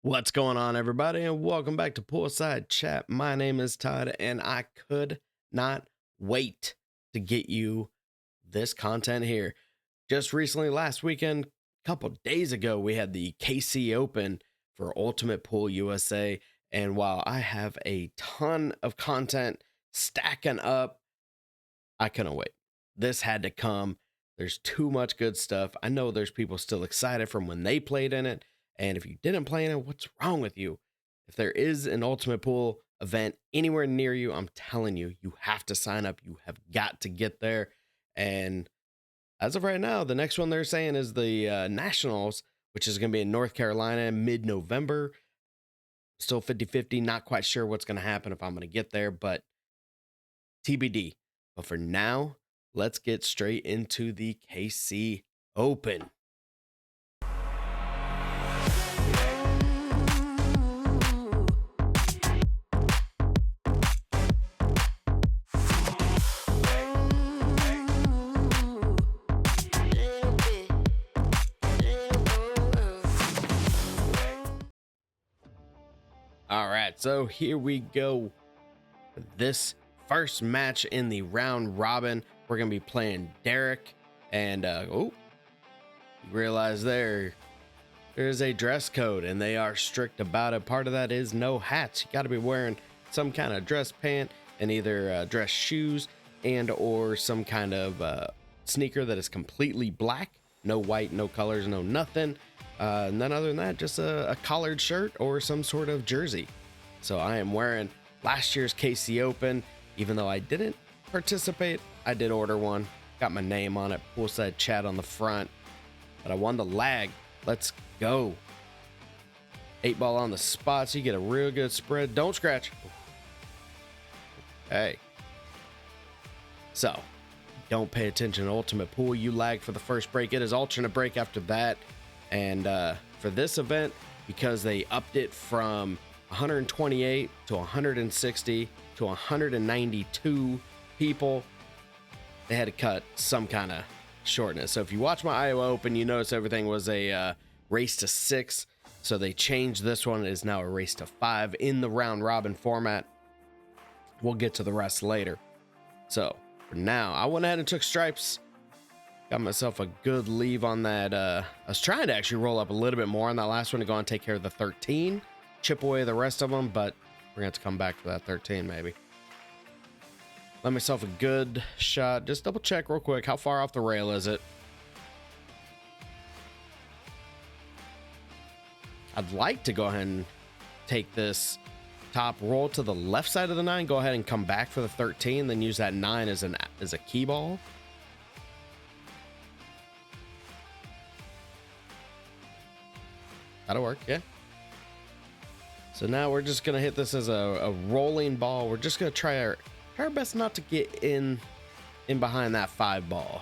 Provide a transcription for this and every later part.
What's going on, everybody, and welcome back to Poolside Chat. My name is Todd, and I could not wait to get you this content here. Just recently, last weekend, a couple days ago, we had the KC Open for Ultimate Pool USA, and while I have a ton of content stacking up, I couldn't wait. This had to come. There's too much good stuff. I know there's people still excited from when they played in it. And if you didn't play in it, what's wrong with you? If there is an Ultimate Pool event anywhere near you, I'm telling you, you have to sign up. You have got to get there. And as of right now, the next one they're saying is the Nationals, which is going to be in North Carolina mid-November. Still 50-50. Not quite sure what's going to happen if I'm going to get there, but TBD. But for now, let's get straight into the KC Open. All right, so here we go. This first match in the round robin, we're gonna be playing Derek, and you realize there's a dress code, and they are strict about it. Part of that is no hats. You got to be wearing some kind of dress pant and either dress shoes and or some kind of sneaker that is completely black, no white, no colors, no nothing. None other than that, just a collared shirt or some sort of jersey. So I am wearing last year's KC Open. Even though I didn't participate, I did order one. Got my name on it, Poolside Chat on the front. But I won the lag. Let's go. 8-ball on the spot, so you get a real good spread. Don't scratch. Okay. So, don't pay attention to Ultimate Pool. You lag for the first break. It is alternate break after that. And for this event, because they upped it from 128 to 160 to 192 people, they had to cut some kind of shortness. So if you watch my Iowa Open, you notice everything was a race to 6. So they changed this one. It is now a race to 5 in the round robin format. We'll get to the rest later. So for now, I went ahead and took stripes. Got myself a good leave on that. I was trying to actually roll up a little bit more on that last one to go and take care of the 13. Chip away the rest of them, but we're going to have to come back for that 13 maybe. Let myself a good shot. Just double check real quick. How far off the rail is it? I'd like to go ahead and take this top roll to the left side of the 9. Go ahead and come back for the 13. Then use that 9 as a key ball. That'll work, yeah. So now we're just going to hit this as a rolling ball. We're just going to try our best not to get in behind that 5 ball.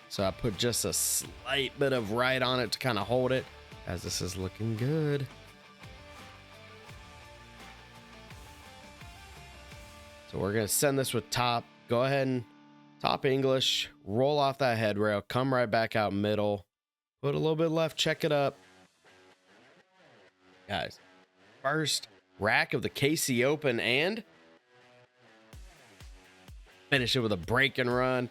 So I put just a slight bit of right on it to kind of hold it, as this is looking good. So we're going to send this with top. Go ahead and top English, roll off that head rail, come right back out middle, put a little bit left, check it up. Guys, first rack of the KC Open, and finish it with a break and run.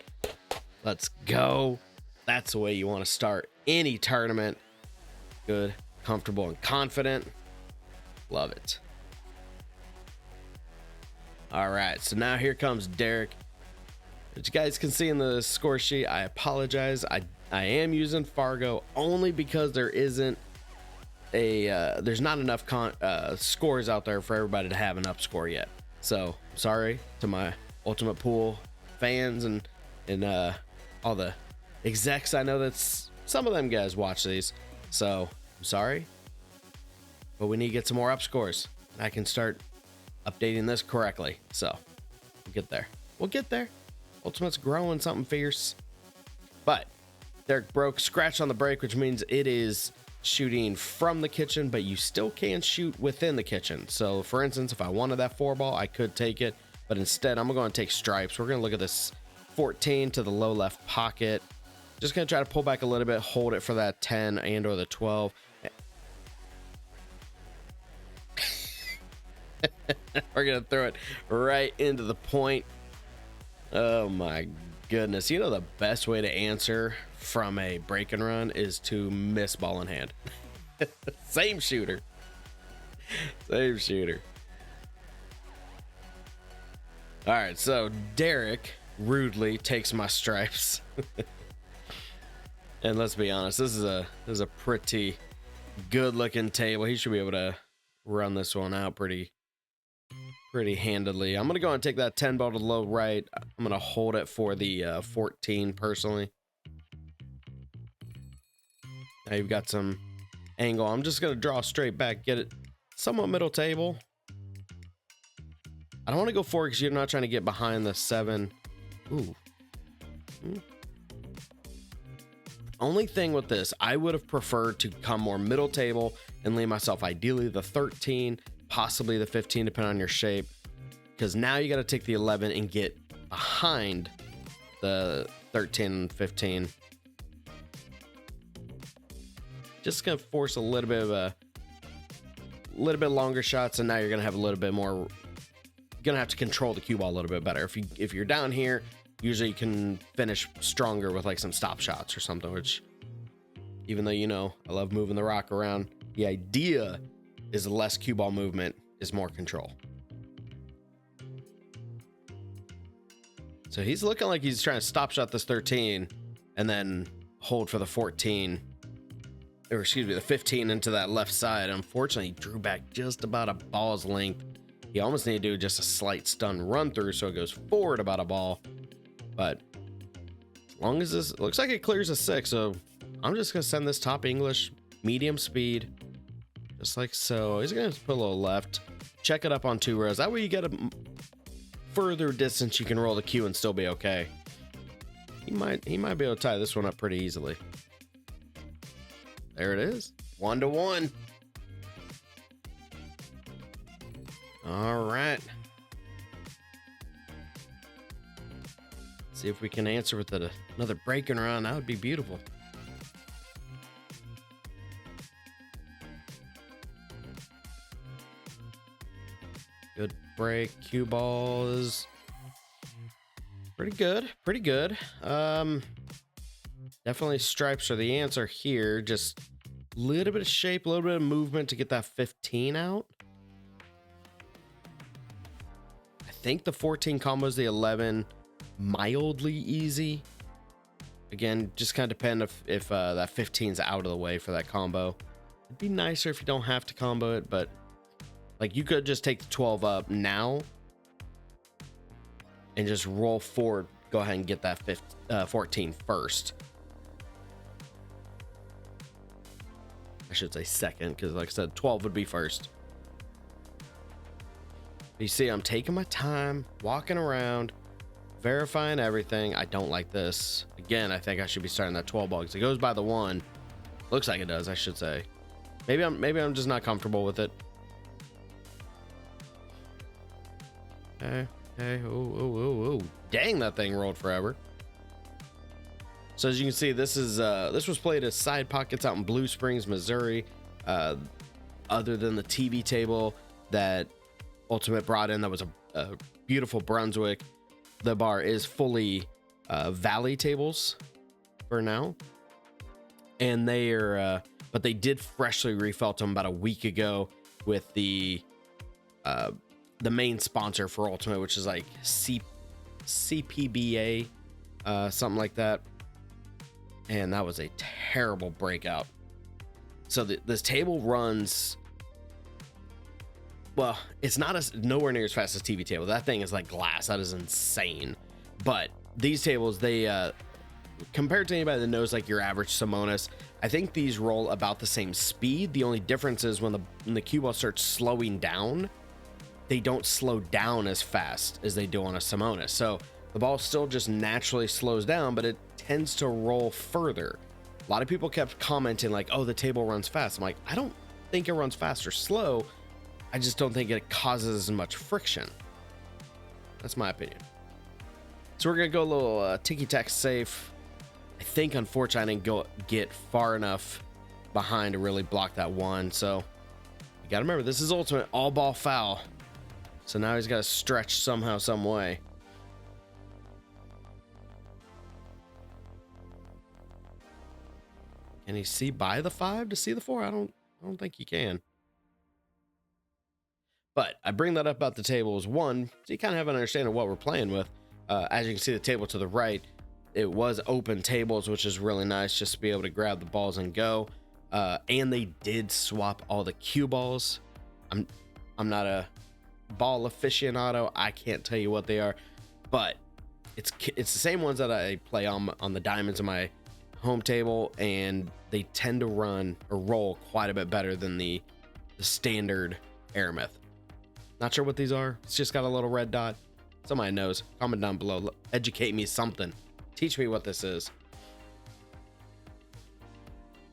Let's go. That's the way you want to start any tournament. Good, comfortable, and confident. Love it. All right, so now here comes Derek. As you guys can see in the score sheet, I apologize. I am using Fargo only because there isn't there's not enough scores out there for everybody to have an up score yet. So sorry to my Ultimate Pool fans and all the execs. I know that some of them guys watch these, so I'm sorry, but we need to get some more up scores. I can start updating this correctly. So we'll get there. We'll get there. Ultimate's growing something fierce. But Derek broke scratch on the break, which means it is shooting from the kitchen, but you still can shoot within the kitchen. So for instance, if I wanted that 4-ball, I could take it, but instead I'm going to take stripes. We're going to look at this 14 to the low left pocket. Just gonna try to pull back a little bit, hold it for that 10 and or the 12. We're gonna throw it right into the point. Oh my goodness. You know, the best way to answer from a break and run is to miss ball in hand. Same shooter. Same shooter. All right, so Derek rudely takes my stripes. And let's be honest, this is a pretty good looking table. He should be able to run this one out pretty handedly. I'm gonna go and take that 10 ball to the low right. I'm gonna hold it for the 14 personally. Now you've got some angle. I'm just gonna draw straight back, get it somewhat middle table. I don't want to go forward because you're not trying to get behind the 7. Ooh. Only thing with this, I would have preferred to come more middle table and lay myself ideally the 13, possibly the 15, depending on your shape. Because now you got to take the 11 and get behind the 13 and 15. Just gonna force a little bit longer shots, and now you're gonna have a little bit more. Gonna have to control the cue ball a little bit better. If you're down here, usually you can finish stronger with like some stop shots or something, which, even though, you know, I love moving the rock around, the idea is less cue ball movement is more control. So he's looking like he's trying to stop shot this 13 and then hold for the 14, or excuse me, the 15 into that left side. Unfortunately, he drew back just about a ball's length. He almost needed to do just a slight stun run through, so it goes forward about a ball. But as long as this looks like it clears a 6, so I'm just gonna send this top English medium speed, just like so. He's gonna put a little left, check it up on 2 rows. That way you get a further distance you can roll the cue and still be okay. He might be able to tie this one up pretty easily. There it is, 1-1. All right. See if we can answer with another break and run. That would be beautiful. Good break. Cue ball is pretty good. Pretty good. Definitely stripes are the answer here. Just a little bit of shape, a little bit of movement to get that 15 out. I think the 14 combos the 11 mildly easy. Again, just kind of depend if that 15 is out of the way for that combo. It'd be nicer if you don't have to combo it, but like you could just take the 12 up now and just roll forward. Go ahead and get that 14 first. I should say second, because like I said, 12 would be first. You see, I'm taking my time, walking around, verifying everything. I don't like this. Again, I think I should be starting that 12 ball because it goes by the 1. Looks like it does, I should say. Maybe I'm just not comfortable with it. Okay. Oh. Dang, that thing rolled forever. So as you can see, this was played as side pockets out in Blue Springs, Missouri. Other than the TV table that Ultimate brought in, that was a beautiful Brunswick. The bar is fully Valley tables for now, and they are but they did freshly refelt them about a week ago with the main sponsor for Ultimate, which is like CPBA, something like that. And that was a terrible breakout. So this table runs, well, it's not nowhere near as fast as TV table. That thing is like glass. That is insane. But these tables, they compared to anybody that knows like your average Simonis, I think these roll about the same speed. The only difference is when the cue ball starts slowing down, they don't slow down as fast as they do on a Simonis. So the ball still just naturally slows down, but it tends to roll further. A lot of people kept commenting like, oh, the table runs fast. I'm like, I don't think it runs fast or slow. I just don't think it causes as much friction. That's my opinion. So we're gonna go a little ticky-tack safe, I think unfortunately I didn't get far enough behind to really block that one. So you gotta remember, this is ultimate all ball foul. So now he's got to stretch somehow, some way. Can he see by the 5 to see the 4? I don't think he can. But I bring that up about the tables. One, so you kind of have an understanding of what we're playing with. As you can see, the table to the right, it was open tables, which is really nice just to be able to grab the balls and go. And they did swap all the cue balls. I'm not a ball aficionado. I can't tell you what they are, but it's the same ones that I play on the diamonds in my home table, and they tend to run or roll quite a bit better than the standard aramith. Not sure what these are. It's just got a little red dot. Somebody knows. Comment down below. Educate me something. Teach me what this is.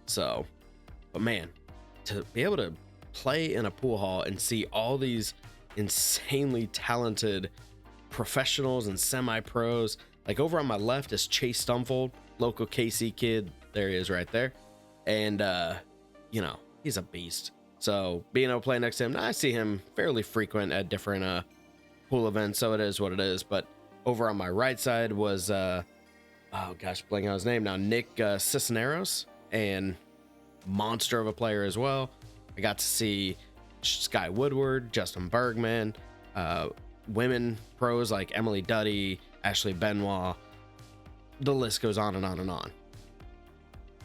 So, but man, to be able to play in a pool hall and see all these insanely talented professionals and semi-pros. Like over on my left is Chase Stumfold, local KC kid. There he is right there. And, you know, he's a beast. So being able to play next to him, I see him fairly frequent at different pool events, so it is what it is. But over on my right side was, oh gosh, blanking on his name now, Nick Cisneros, and monster of a player as well. I got to see Sky Woodward, Justin Bergman, women pros like Emily Duddy, Ashley Benoit. The list goes on and on and on.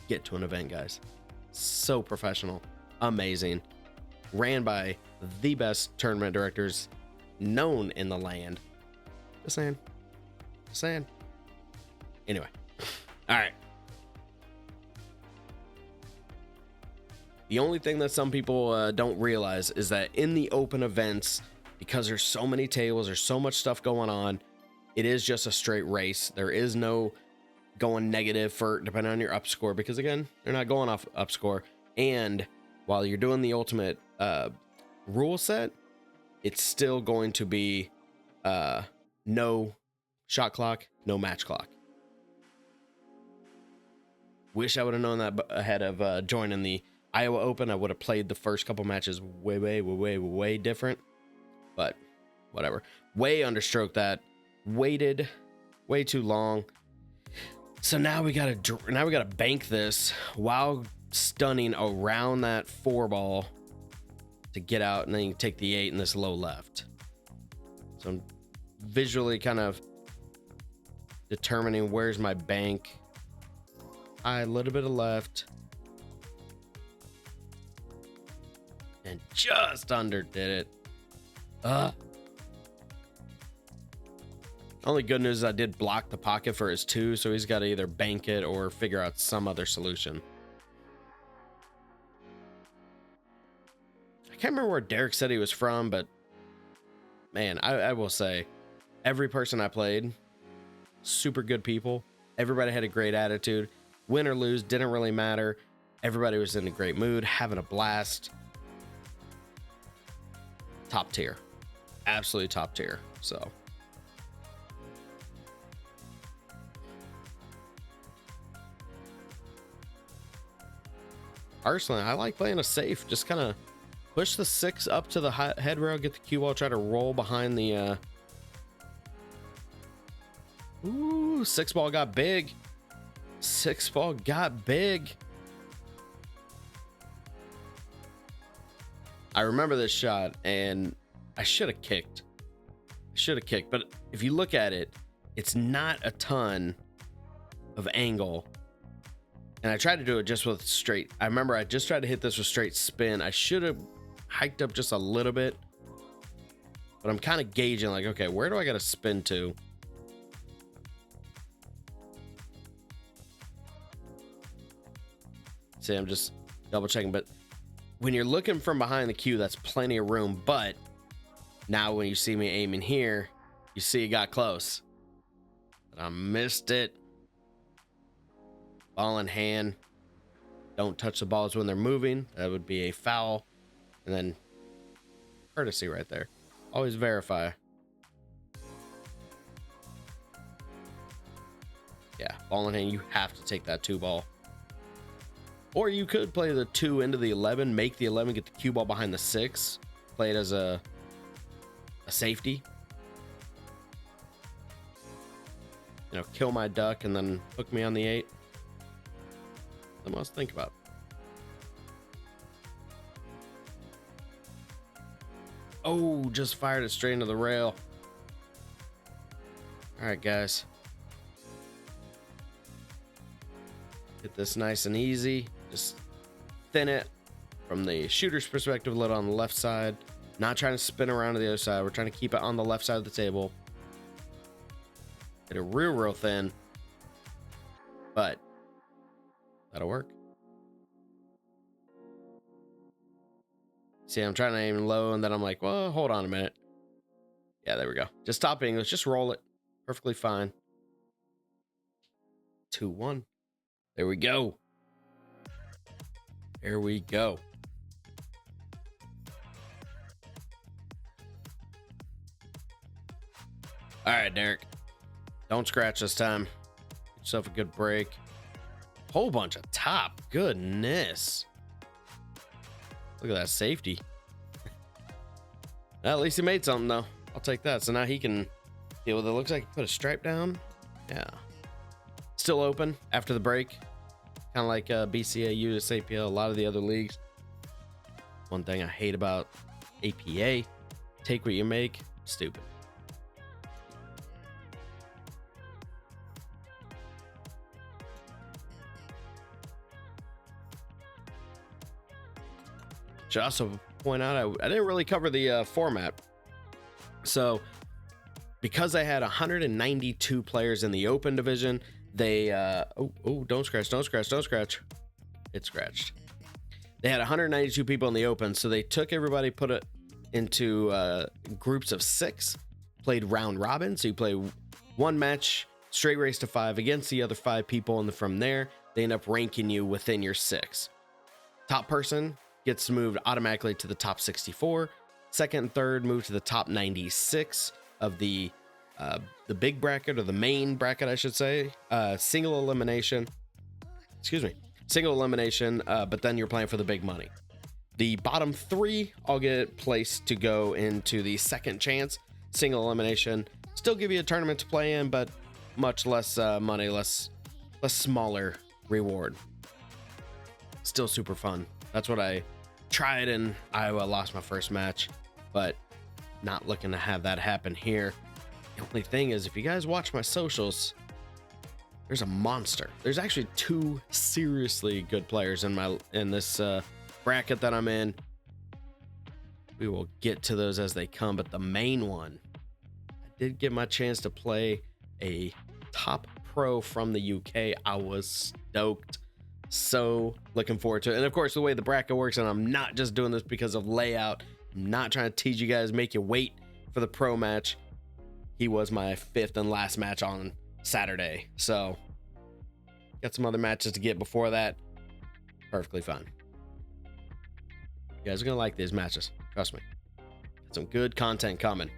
Get to an event, guys. So professional. Amazing. Ran by the best tournament directors known in the land. Just saying. Just saying. Anyway. All right. The only thing that some people don't realize is that in the open events, because there's so many tables, there's so much stuff going on, it is just a straight race. There is no going negative for depending on your up score, because again, they're not going off up score. And while you're doing the ultimate rule set, it's still going to be no shot clock, no match clock. Wish I would have known that ahead of joining the Iowa Open. I would have played the first couple matches way different, but whatever. Way understroked that, waited way too long. So now we gotta bank this while stunning around that 4 ball to get out, and then you can take the 8 in this low left. So I'm visually kind of determining where's my bank. A little bit of left. And just underdid it. Only good news is I did block the pocket for his 2, so he's got to either bank it or figure out some other solution. I can't remember where Derek said he was from, but man, I will say every person I played, super good people. Everybody had a great attitude. Win or lose, didn't really matter. Everybody was in a great mood, having a blast. Top tier. Absolutely top tier. So personally, I like playing a safe. Just kind of push the 6 up to the head rail, get the cue ball, try to roll behind the ooh, 6 ball got big. 6 ball got big. I remember this shot, and I should have kicked. But if you look at it, it's not a ton of angle. And I tried to do it just with straight. I remember I just tried to hit this with straight spin. I should have hiked up just a little bit. But I'm kind of gauging like, okay, where do I got to spin to? See, I'm just double checking. But when you're looking from behind the cue, that's plenty of room. But now when you see me aiming here, you see it got close. But I missed it. Ball in hand. Don't touch the balls when they're moving. That would be a foul. And then courtesy right there. Always verify. Yeah, ball in hand, you have to take that 2 ball. Or you could play the 2 into the 11, make the 11, get the cue ball behind the 6, play it as a safety. You know, kill my duck and then hook me on the 8. Something else to think about. Oh, just fired it straight into the rail. All right, guys. Get this nice and easy. Just thin it from the shooter's perspective, let it on the left side. Not trying to spin around to the other side. We're trying to keep it on the left side of the table. Get it real thin. But that'll work. See, I'm trying to aim low, and then I'm like, well, hold on a minute. Yeah, there we go. Just stop English. Just roll it. Perfectly fine. 2-1. There we go. There we go. All right, Derek. Don't scratch this time. Get yourself a good break. Whole bunch of top. Goodness. Look at that safety. Well, at least he made something, though. I'll take that. So now he can deal with it. Looks like he put a stripe down. Yeah. Still open after the break. Kind of like BCA, USAPL, a lot of the other leagues. One thing I hate about APA, take what you make. Stupid. Should also point out, I didn't really cover the format. So because I had 192 players in the open division, they don't scratch. It scratched. They had 192 people in the open, so they took everybody, put it into groups of 6, played round robin. So you play one match, straight race to 5 against the other 5 people, and from there they end up ranking you within your 6. Top person gets moved automatically to the top 64. Second and third move to the top 96 of the big bracket, or the main bracket, I should say. Single elimination, but then you're playing for the big money. The bottom 3 all get placed to go into the second chance single elimination. Still give you a tournament to play in, but much less money, less smaller reward. Still super fun. That's what I tried in Iowa. Lost my first match, but not looking to have that happen here. The only thing is, if you guys watch my socials, there's a monster. There's actually 2 seriously good players in this bracket that I'm in. We will get to those as they come, but the main one, I did get my chance to play a top pro from the UK. I was stoked. So looking forward to it. And of course, the way the bracket works, and I'm not just doing this because of layout, I'm not trying to tease you guys, make you wait for the pro match. He was my 5th and last match on Saturday, so got some other matches to get before that. Perfectly fine. You guys are gonna like these matches, trust me. Got some good content coming.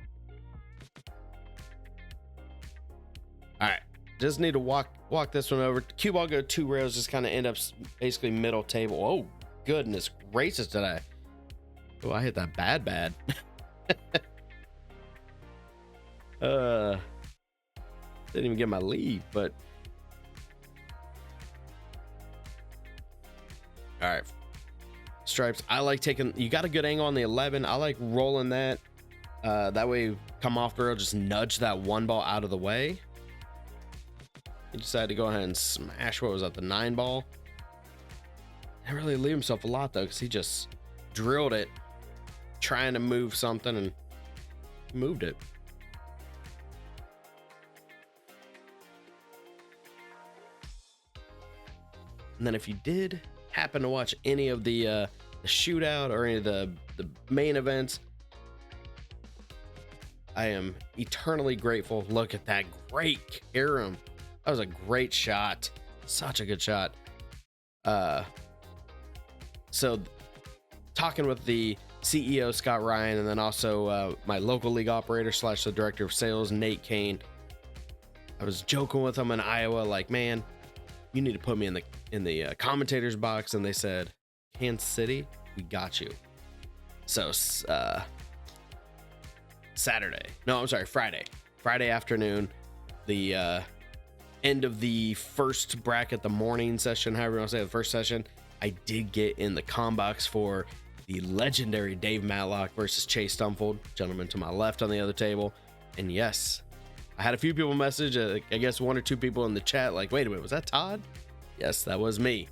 All right, just need to walk this one over. Cue ball go 2 rails, just kind of end up basically middle table. Oh goodness gracious, did I? Oh, I hit that bad. Didn't even get my lead, but all right. Stripes. I like taking, you got a good angle on the 11. I like rolling that. That way, come off the rail, just nudge that 1 ball out of the way. He decided to go ahead and smash, what was that, the 9 ball. Didn't really leave himself a lot though, because he just drilled it, trying to move something, and moved it. And then if you did happen to watch any of the shootout or any of the main events, I am eternally grateful. Look at that great carom. That was a great shot. Such a good shot. So talking with the CEO, Scott Ryan, and then also my local league operator / the director of sales, Nate Kane, I was joking with them in Iowa, like, man, you need to put me in the commentators box, and they said, Kansas City, we got you. So Friday afternoon, the end of the first bracket, the morning session, however you want to say, the first session, I did get in the com box for the legendary Dave Matlock versus Chase Stumfold, gentleman to my left on the other table. And yes, I had a few people message, I guess 1 or 2 people in the chat, like, wait a minute, was that Todd? Yes, that was me.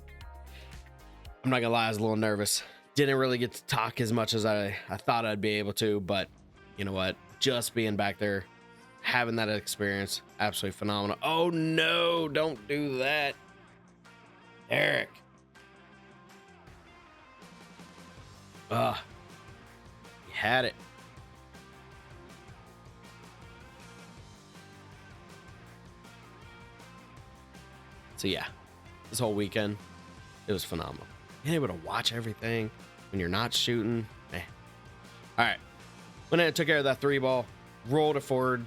I'm not gonna lie, I was a little nervous. Didn't really get to talk as much as I thought I'd be able to, but you know what? Just being back there, having that experience, absolutely phenomenal. Oh no, don't do that. Eric. You had it. So yeah, this whole weekend, it was phenomenal. Being able to watch everything when you're not shooting, man. All right, went ahead and took care of that 3 ball, rolled it forward.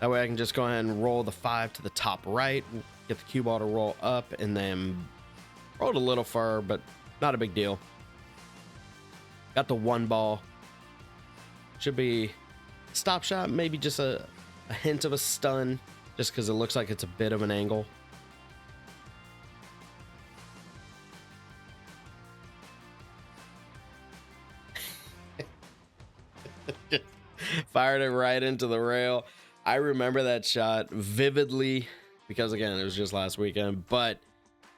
That way I can just go ahead and roll the 5 to the top right, get the cue ball to roll up, and then rolled a little far, but not a big deal. Got the 1 ball. Should be stop shot, maybe just a hint of a stun, just because it looks like it's a bit of an angle. Fired it right into the rail. I remember that shot vividly because, again, it was just last weekend. But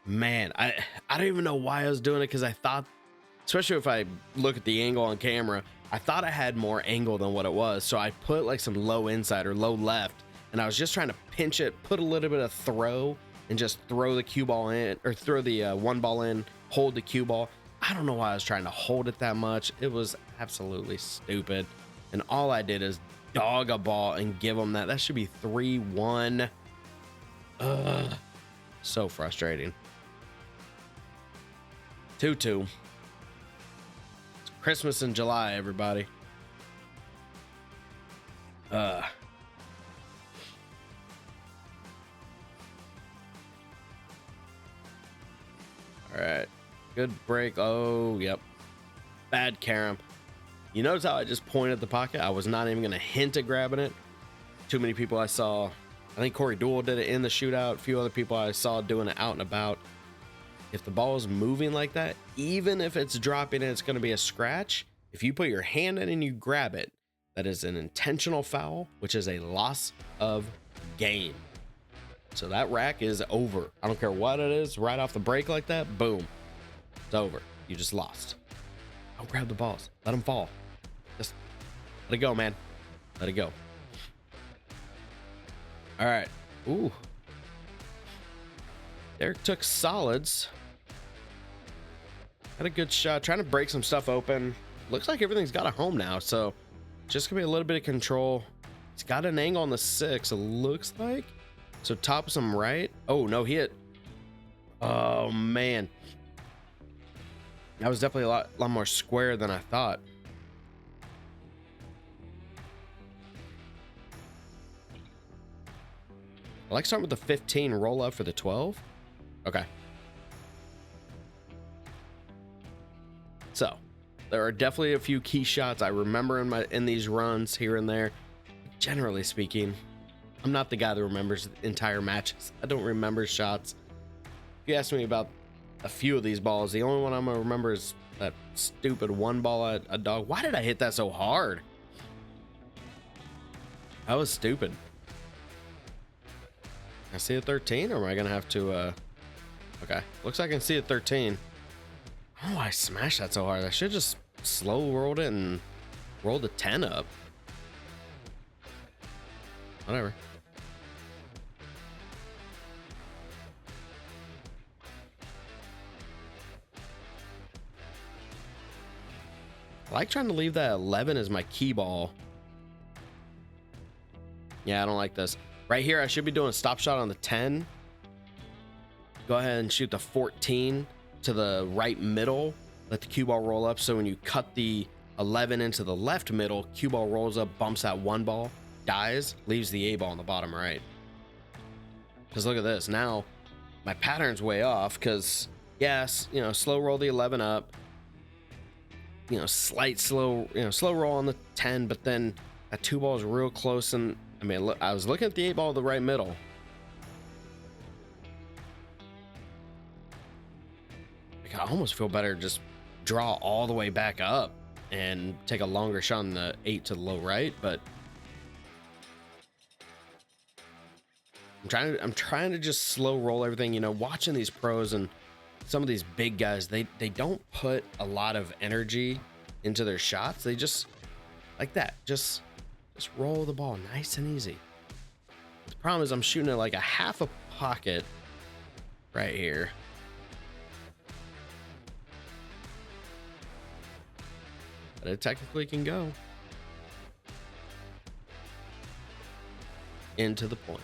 man, I don't even know why I was doing it, because I thought, especially if I look at the angle on camera, I thought I had more angle than what it was. So I put like some low inside or low left, and I was just trying to pinch it, put a little bit of throw, and just throw the cue ball in, or throw the 1 ball in, hold the cue ball. I don't know why I was trying to hold it that much. It was absolutely stupid. And all I did is dog a ball and give them that. That should be 3-1. Ugh. So frustrating. 2-2. It's Christmas in July, everybody. All right. Good break. Oh, yep. Bad carom. You notice how I just pointed the pocket? I was not even going to hint at grabbing it. Too many people I saw. I think Corey Doole did it in the shootout. A few other people I saw doing it out and about. If the ball is moving like that, even if it's dropping and it's going to be a scratch, if you put your hand in and you grab it, that is an intentional foul, which is a loss of game. So that rack is over. I don't care what it is, right off the break like that, boom. It's over. You just lost. Don't grab the balls. Let them fall. Just let it go, man. Let it go. All right. Ooh. Derek took solids. Had a good shot. Trying to break some stuff open. Looks like everything's got a home now, so just gonna be a little bit of control. He's got an angle on the 6, it looks like. So top some right. Oh, no hit. Oh, man. That was definitely a lot more square than I thought. I like starting with the 15, roll up for the 12. Okay. So there are definitely a few key shots I remember in these runs here and there. Generally speaking, I'm not the guy that remembers entire matches. I don't remember shots. If you ask me about a few of these balls, the only one I'm gonna remember is that stupid 1 ball at a dog. Why did I hit that so hard? That was stupid. I see a 13, or am I gonna have to okay, looks like I can see a 13. Oh, I smashed that so hard. I should just slow rolled it and rolled the 10 up. Whatever. I like trying to leave that 11 as my key ball. Yeah, I don't like this. Right here, I should be doing a stop shot on the 10. Go ahead and shoot the 14 to the right middle. Let the cue ball roll up. So when you cut the 11 into the left middle, cue ball rolls up, bumps that 1 ball, dies, leaves the A ball on the bottom right. Because look at this. Now my pattern's way off because, yes, you know, slow roll the 11 up, you know, slow roll on the 10, but then that 2 ball is real close. And I mean, look, I was looking at the 8 ball, the right middle. Like, I almost feel better just draw all the way back up and take a longer shot on the 8 to the low right, but I'm trying to just slow roll everything. You know, watching these pros and some of these big guys, they don't put a lot of energy into their shots. They just like that, just roll the ball nice and easy. The problem is I'm shooting at like a half a pocket right here. But it technically can go into the point.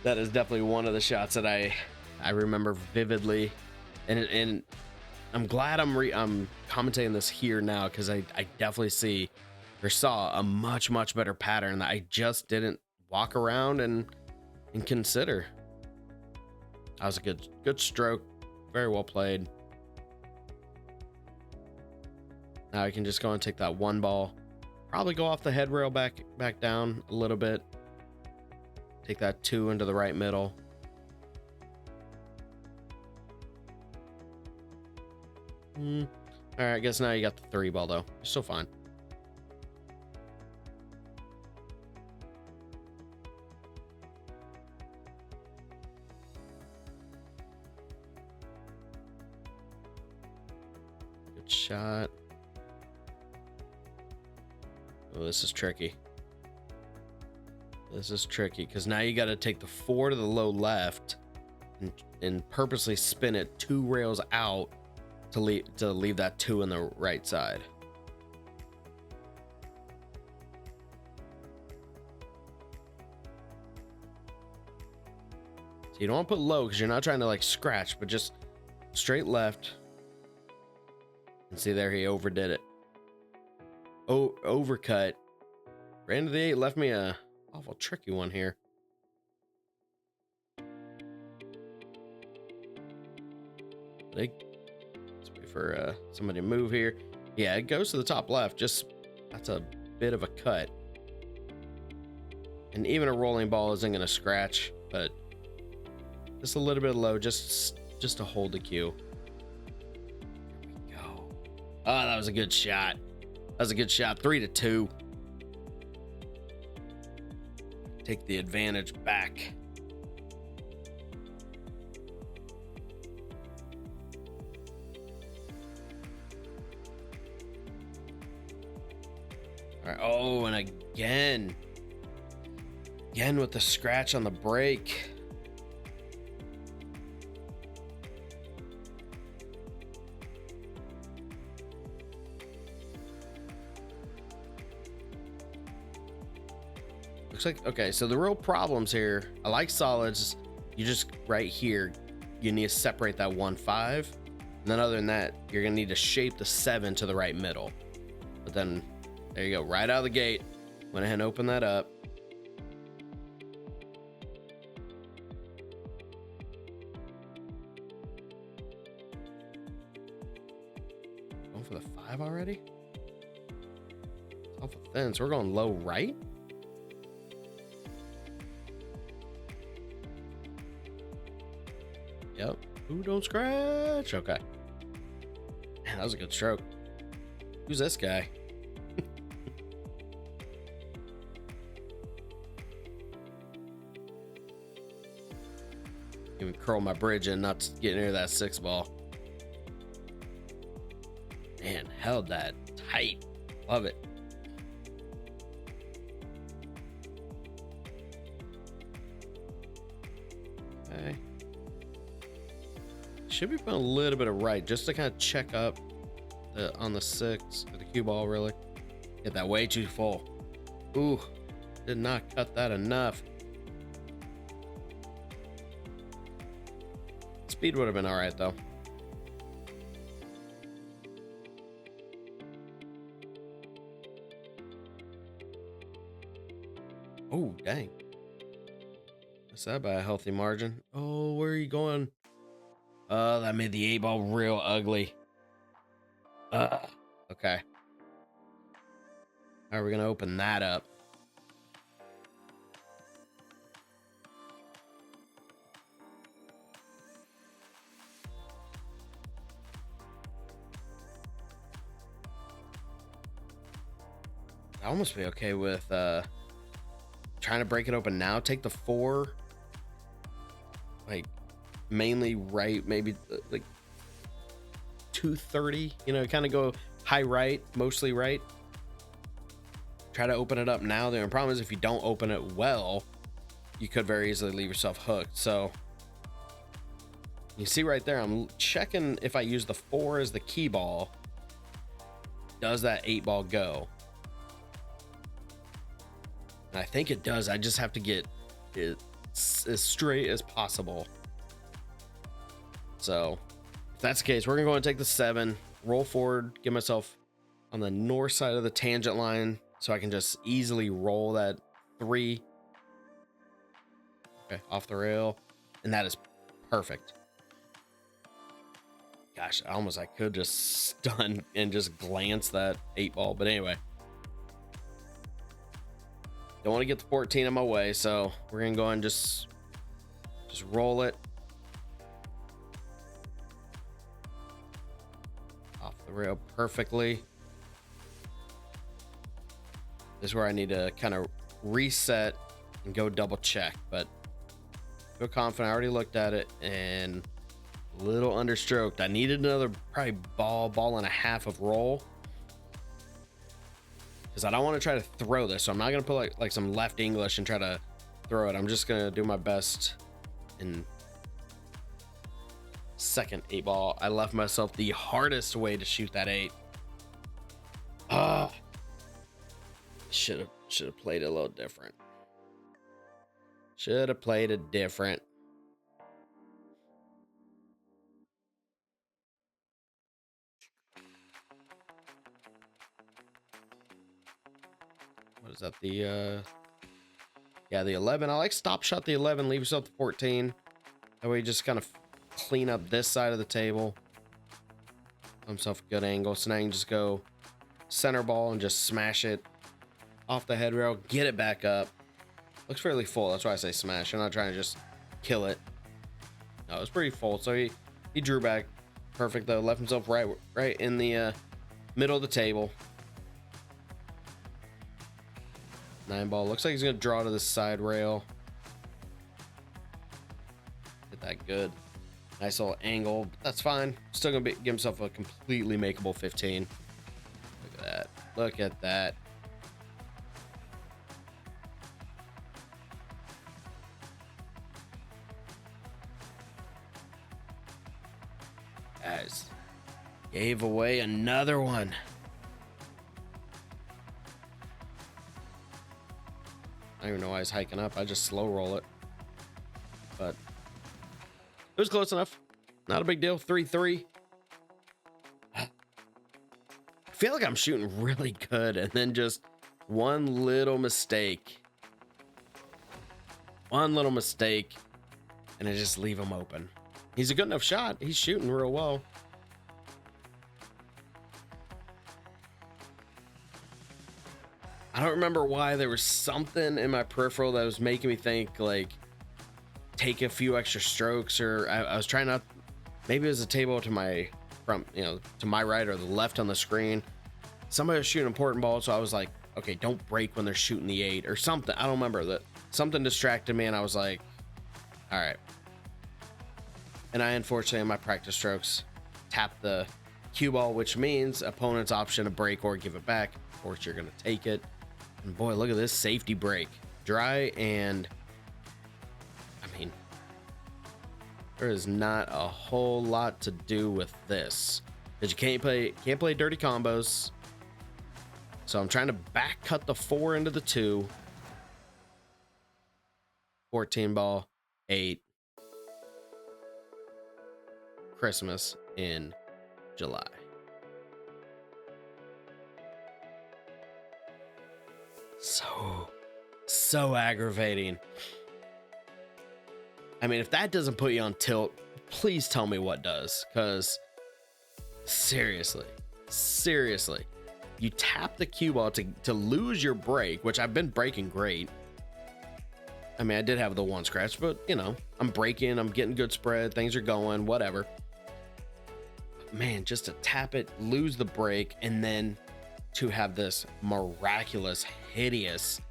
That is definitely one of the shots that I remember vividly, and I'm glad I'm commentating this here now, because I definitely see or saw a much better pattern that I just didn't walk around and consider. That was a good stroke, very well played. Now I can just go and take that 1 ball, probably go off the head rail back down a little bit. Take that 2 into the right middle. All right, I guess now you got the 3 ball though. You're still fine. Good shot. Oh, this is tricky. This is tricky because now you got to take the 4 to the low left and purposely spin it 2 rails out to leave that 2 on the right side. So you don't want to put low because you're not trying to like scratch, but just straight left. And see there, he overdid it. Oh, overcut. Ran to the 8, left me a awful tricky one here. Let's wait for somebody to move here. Yeah, it goes to the top left. Just that's a bit of a cut. And even a rolling ball isn't going to scratch, but just a little bit low, just to hold the cue. There we go. Oh, that was a good shot. That was a good shot. 3-2. Take the advantage back. All right. Oh, and again with the scratch on the break. Looks like, okay, so the real problems here, I like solids. You just, right here, you need to separate that 1-5. And then other than that, you're gonna need to shape the 7 to the right middle. But then, there you go, right out of the gate. Went ahead and opened that up. Going for the 5 already? It's awful thin, so we're going low right? Yep. Ooh, don't scratch. Okay. Man, that was a good stroke. Who's this guy? Even curl my bridge in, not to get near that 6 ball. Man, held that tight. Love it. Okay. Should be putting a little bit of right just to kind of check up on the 6 or the cue ball. Really get that way too full. Ooh, did not cut that enough. Speed would have been all right though. Oh, dang. That's that by a healthy margin. Oh, where are you going? That made the 8-ball real ugly. Okay. How are we going to open that up? I almost be okay with trying to break it open now. Take the 4, like mainly right, maybe like 230. You know, kind of go high right, mostly right. Try to open it up now. The only problem is if you don't open it well, you could very easily leave yourself hooked. So you see right there, I'm checking if I use the 4 as the key ball, does that 8-ball go? And I think it does. I just have to get it as straight as possible. So if that's the case, we're gonna go and take the 7, roll forward, get myself on the north side of the tangent line so I can just easily roll that 3. Okay, off the rail. And that is perfect. Gosh, I could just stun and just glance that 8-ball, but anyway. Don't want to get the 14 in my way, so we're gonna go and just roll it off the rail perfectly. This is where I need to kind of reset and go double check, but feel confident. I already looked at it and a little understroked. I needed another probably ball and a half of roll, because I don't want to try to throw this. So I'm not going to put like some left English and try to throw it. I'm just going to do my best in second 8-ball. I left myself the hardest way to shoot that 8. Should have played it a little different. Should have played it different. What is that? The yeah, the 11. I like stop shot the 11, leave yourself the 14. That way you just kind of clean up this side of the table. Himself a good angle. So now you can just go center ball and just smash it off the head rail, get it back up. Looks fairly full. That's why I say smash. I'm not trying to just kill it. No, it's pretty full. So he drew back. Perfect though. Left himself right in the middle of the table. 9-ball. Looks like he's gonna draw to the side rail. Hit that good. Nice little angle. But that's fine. Still gonna give himself a completely makeable 15. Look at that. Look at that. Guys, gave away another one. I don't even know why he's hiking up. I just slow roll it. But it was close enough. Not a big deal. 3-3. I feel like I'm shooting really good, and then just one little mistake. One little mistake, and I just leave him open. He's a good enough shot. He's shooting real well. I don't remember why. There was something in my peripheral that was making me think like take a few extra strokes, or I was trying not, maybe it was a table to my to my right or the left on the screen. Somebody was shooting important balls, so I was like, okay, don't break when they're shooting the 8 or something. I don't remember that. Something distracted me, and I was like, all right. And I unfortunately in my practice strokes tapped the cue ball, which means opponent's option to break or give it back. Of course, you're gonna take it. And boy, look at this safety break. Dry, and I mean, there is not a whole lot to do with this, because you can't play dirty combos. So I'm trying to back cut the 4 into the 2. 14-ball, 8. Christmas in July. so aggravating. I mean, if that doesn't put you on tilt, please tell me what does. Because seriously, you tap the cue ball to lose your break, which I've been breaking great. I mean, I did have the one scratch, but you know, I'm breaking, I'm getting good spread, things are going, whatever. But man, just to tap it, lose the break, and then to have this miraculous, hideous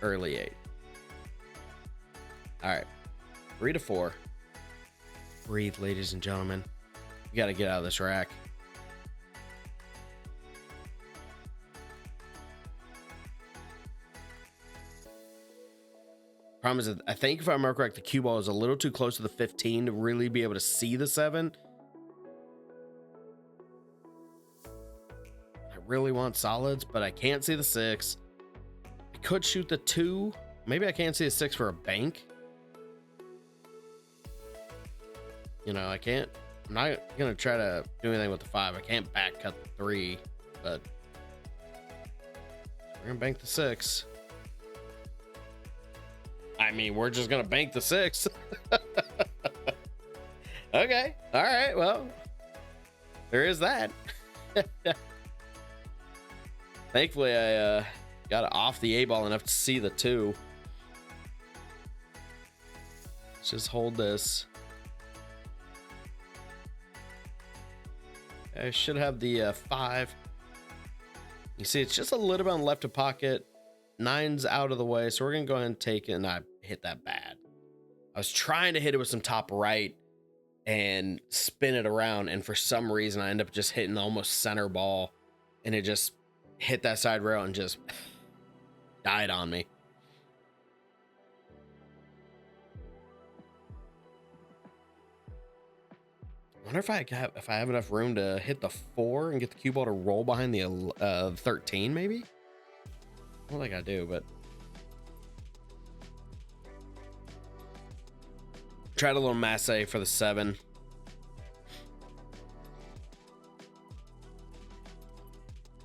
early 8. All right, 3 to 4. Breathe, ladies and gentlemen. You got to get out of this rack. Problem is that I think if I remember correct, the cue ball is a little too close to the 15 to really be able to see the 7. I really want solids, but I can't see the 6. I could shoot the 2. Maybe I can't see the 6 for a bank. You know, I can't. I'm not gonna try to do anything with the 5. I can't back cut the 3, but we're gonna bank the 6. I mean, we're just gonna bank the 6. Okay, all right, well, there is that. Thankfully, I got it off the 8-ball enough to see the 2. Let's just hold this. I should have the 5. You see, it's just a little bit on left of pocket. 9's out of the way, so we're gonna go ahead and take it, and I hit that bad. I was trying to hit it with some top right and spin it around, and for some reason I end up just hitting the almost center ball, and it just hit that side rail and just died on me. I wonder if I have enough room to hit the 4 and get the cue ball to roll behind the 13, maybe. I don't think I do, but tried a little masse for the 7.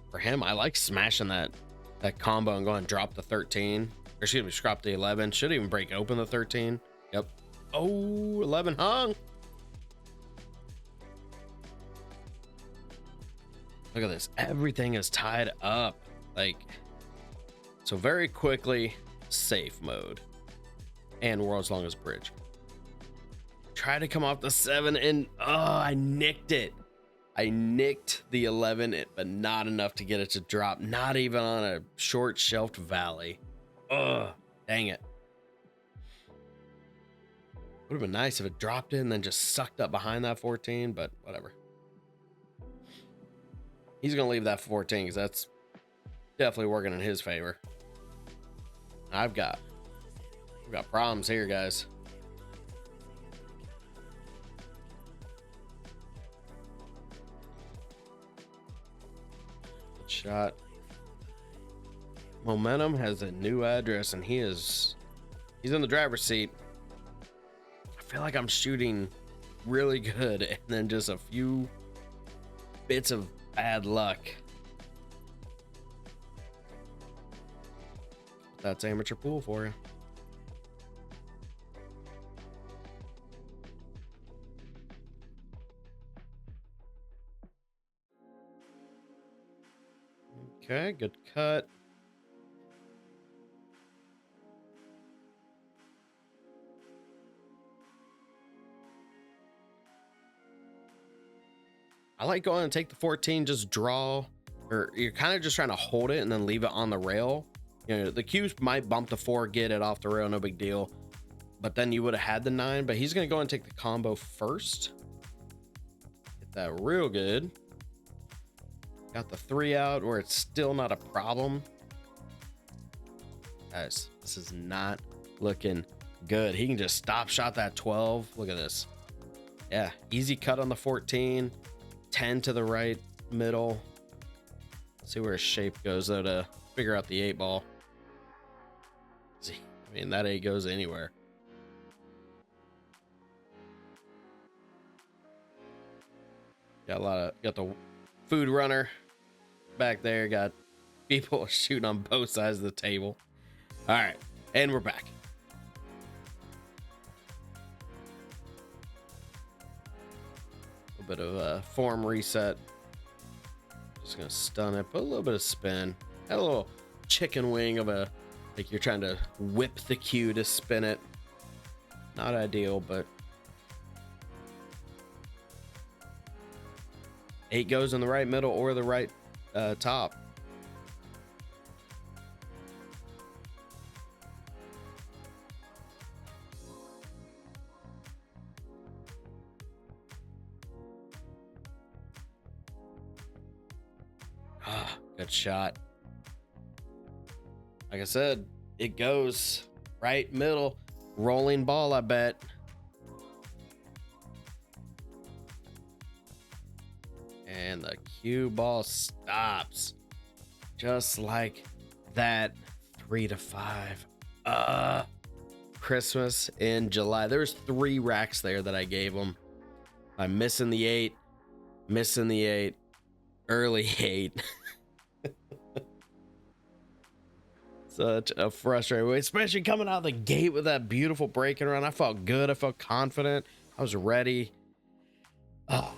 For him, I like smashing that combo and going and drop the 13. Or excuse me, drop the 11. Should even break open the 13. Yep. Oh, 11 hung. Look at this. Everything is tied up. Like, so very quickly, safe mode. And world's longest bridge. Try to come off the 7 and I nicked it. I nicked the 11, but not enough to get it to drop. Not even on a short shelved valley. Dang it. Would have been nice if it dropped it and then just sucked up behind that 14, but whatever. He's going to leave that 14 because that's definitely working in his favor. We've got problems here, guys. Good shot. Momentum has a new address, and he's in the driver's seat. I feel like I'm shooting really good, and then just a few bits of bad luck. That's amateur pool for you. Okay, good cut. I like going and take the 14, just draw, or you're kind of just trying to hold it and then leave it on the rail. You know, the cues might bump the 4, get it off the rail, no big deal. But then you would have had the 9, but he's going to go and take the combo first. Get that real good. Got the 3 out where it's still not a problem. Guys, this is not looking good. He can just stop shot that 12. Look at this. Yeah, easy cut on the 14. 10 to the right middle. Let's see where his shape goes though to figure out the 8-ball. See, I mean, that 8 goes anywhere. Got the food runner back there. Got People shooting on both sides of the table. All right, and we're back. A bit of a form reset. Just gonna stun it, put a little bit of spin. Had a little chicken wing of a, like you're trying to whip the cue to spin it. Not ideal, but 8 goes in the right middle or the right top. Ah, good shot. Like I said, it goes right middle. Rolling ball, I bet. And the cue ball stops. Just like that. 3-5. Christmas in July. There's 3 racks there that I gave them. I'm missing the 8. Missing the 8. Early 8. Such a frustrating way, especially coming out of the gate with that beautiful breaking run. I felt good. I felt confident. I was ready. Oh,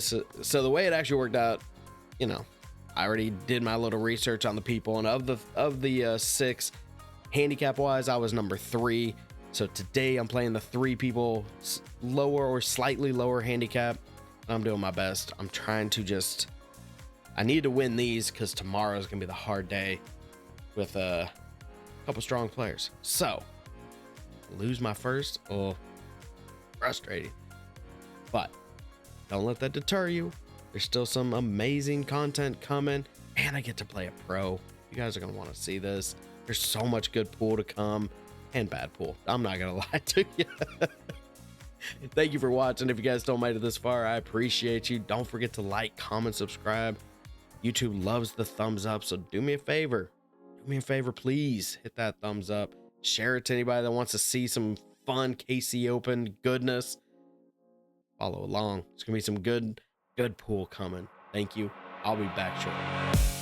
so the way it actually worked out, you know, I already did my little research on the people, and of the 6 handicap wise, I was number 3. So today I'm playing the 3 people lower or slightly lower handicap. I'm doing my best. I'm trying to I need to win these because tomorrow is gonna be the hard day with a couple strong players. So lose my first. Oh, frustrating. But don't let that deter you. There's still some amazing content coming, and I get to play a pro. You guys are gonna want to see this. There's so much good pool to come, and bad pool. I'm not gonna lie to you. Thank you for watching. If you guys still made it this far, I appreciate you. Don't forget to like, comment, subscribe. YouTube loves the thumbs up, so do me a favor. Do me a favor, please. Hit that thumbs up. Share it to anybody that wants to see some fun KC Open goodness. Follow along. It's gonna be some good pool coming. Thank you. I'll be back shortly.